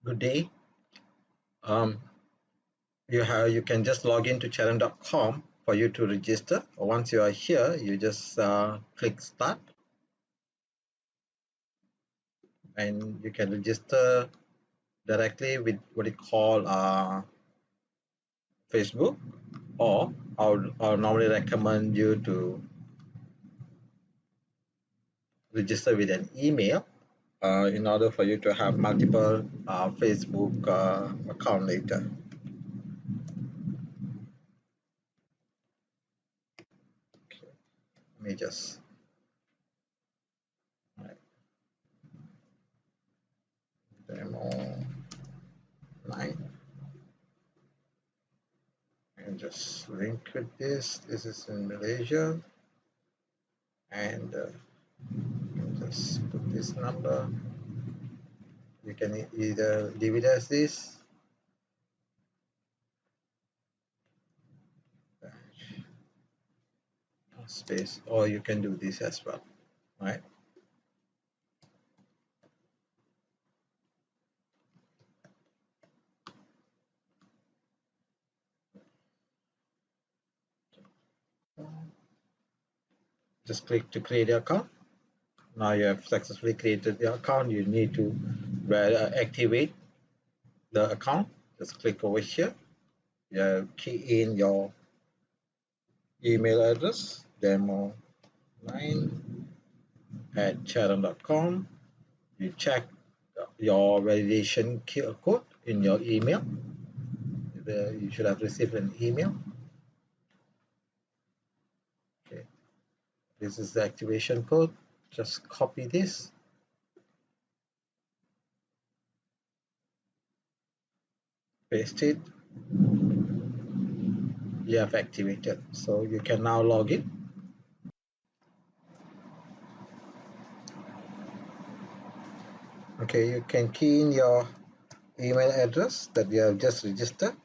Good day. Um, you can just log into ChearaanAi.com for you to register. Once you are here, you just click start, and you can register directly with what you call Facebook, or I'll normally recommend you to register with an email in order for you to have multiple Facebook account later. Okay, let me just right, demo 9 and just link with this. This is in Malaysia, and just put this number. You can either leave it as this space, or you can do this as well, right? Just click to create your account. Now you have successfully created your account. You need to activate the account. Just click over here. You key in your email address, demo9@chearaan.com. You check your validation code in your email. You should have received an email. Okay, this is the activation code. Just copy this, paste it. You have activated, so you can now log in. Okay, you can key in your email address that you have just registered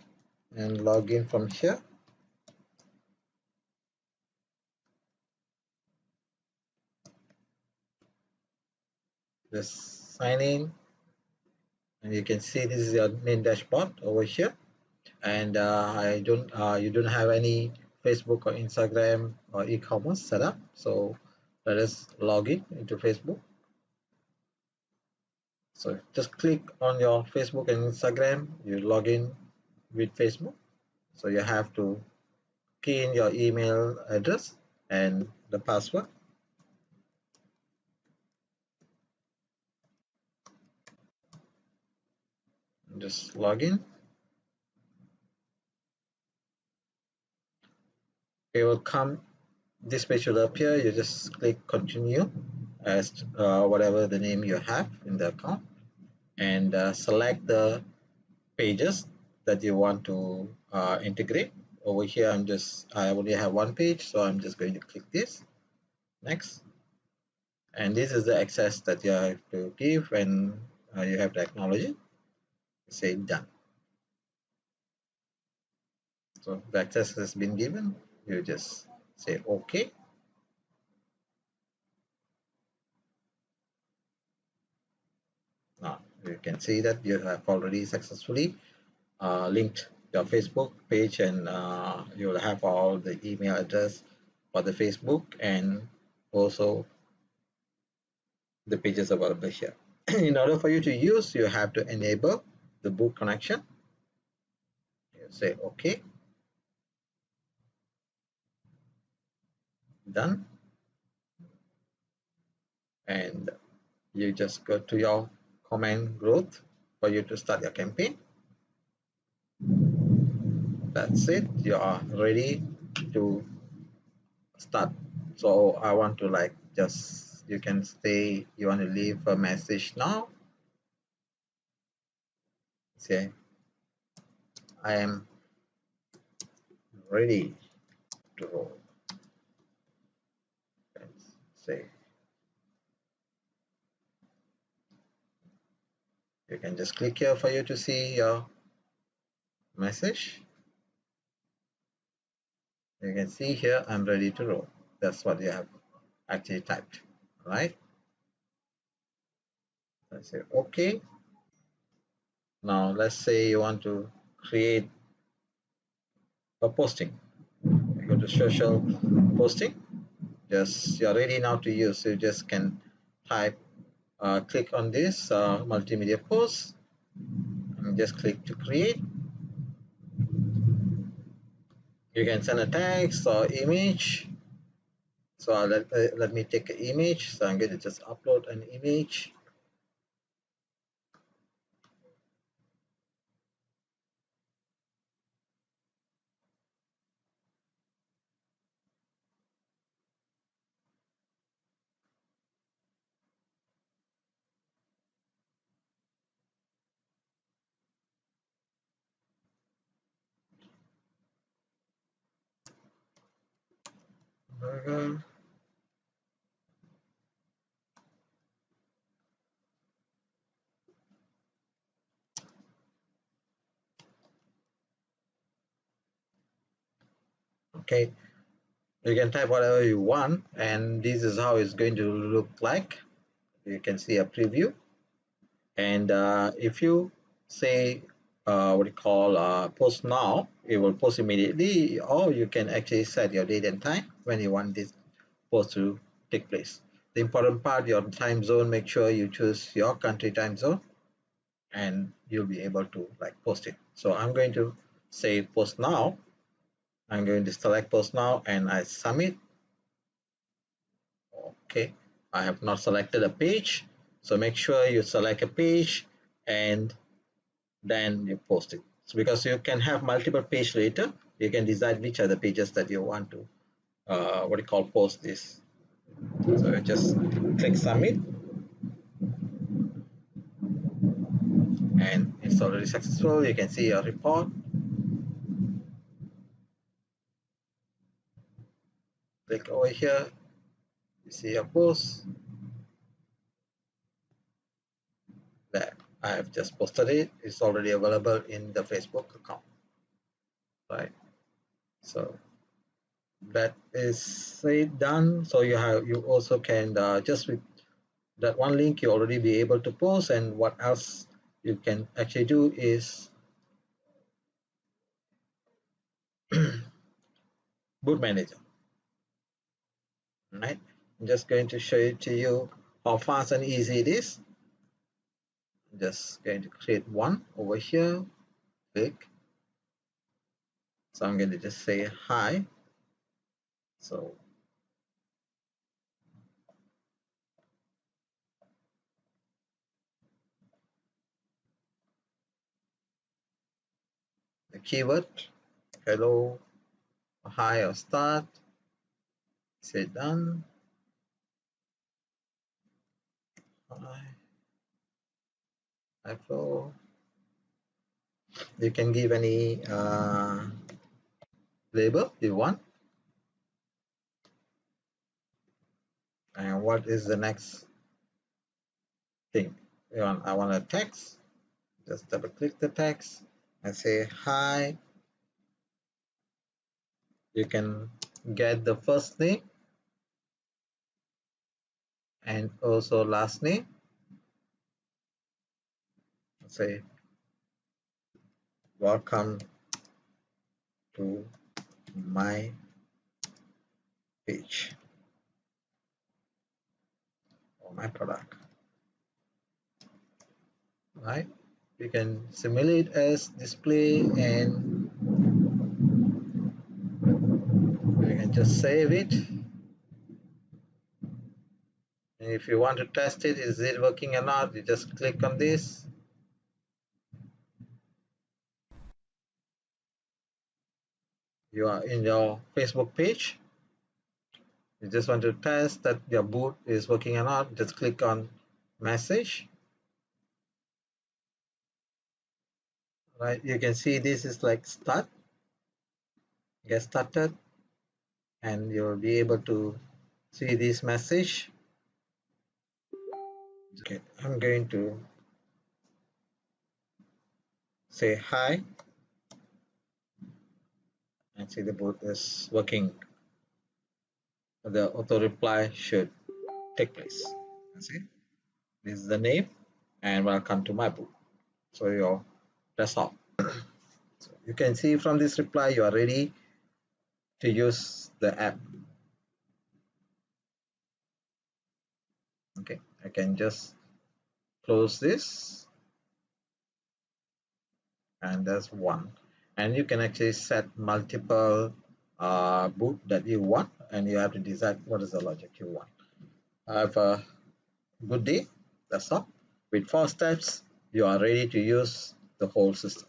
and log in from here. Just sign in, and you can see this is your main dashboard over here. And I don't you don't have any Facebook or Instagram or e-commerce set up, so let us log in into Facebook. So just click on your Facebook and Instagram, you log in with Facebook. So you have to key in your email address and the password. Just log in. It will come, this page will appear. You just click continue as whatever the name you have in the account, and select the pages that you want to integrate. Over here I only have one page, so I'm just going to click this, next, and this is the access that you have to give, and you have to acknowledge it. Say done. So the access has been given. You just say okay. Now you can see that you have already successfully linked your Facebook page, and you'll have all the email address for the Facebook and also the pages available here. In order for you to use, you have to enable the book connection. You say okay, done, and you just go to your comment growth for you to start your campaign. That's it, you are ready to start. So I want to just, you can say you want to leave a message now. Say I am ready to roll. Let's say you can just click here for you to see your message. You can see here I'm ready to roll. That's what you have actually typed, right? I say okay. Now let's say you want to create a posting. You go to social posting. Just you're ready now to use. So you just can type, click on this multimedia post, and just click to create. You can send a text or image. So let me take an image. So I'm going to just upload an image. Okay, you can type whatever you want, and this is how it's going to look like. You can see a preview. And if you say what you call post now, it will post immediately, or you can actually set your date and time when you want this post to take place. The important part, your time zone, make sure you choose your country time zone, and you'll be able to like post it. So I'm going to say post now. I'm going to select post now, and I submit. Okay, I have not selected a page, so make sure you select a page and then you post it. So because you can have multiple page later, you can decide which are the pages that you want to what you call post this. So you just click submit, and it's already successful. You can see your report. Click over here, you see your post. There, I have just posted it. It's already available in the Facebook account, right? So that is it done. So you also can just with that one link you already be able to post. And what else you can actually do is boot manager, right? I'm just going to show it to you how fast and easy it is. I'm just going to create one over here, click. So I'm going to just say hi. So the keyword, hello, hi, or start, say done. Hi, hello. You can give any label you want. And what is the next thing? I want a text. Just double click the text and say hi. You can get the first name and also last name. Say welcome to my page or my product, right? You can simulate as display, and you can just save it. And if you want to test it, is it working or not, you just click on this. You are in your Facebook page. You just want to test that your boot is working or not, just click on message, right? You can see this is like start, get started, and you'll be able to see this message. Okay, I'm going to say hi and see the boot is working. The auto reply should take place. See, this is the name, and welcome to my boot. So your That's all. So you can see from this reply you are ready to use the app. Okay, I can just close this, and that's one. And you can actually set multiple boot that you want, and you have to decide what is the logic you want. Have a good day. That's all. With 4 steps, you are ready to use the whole system.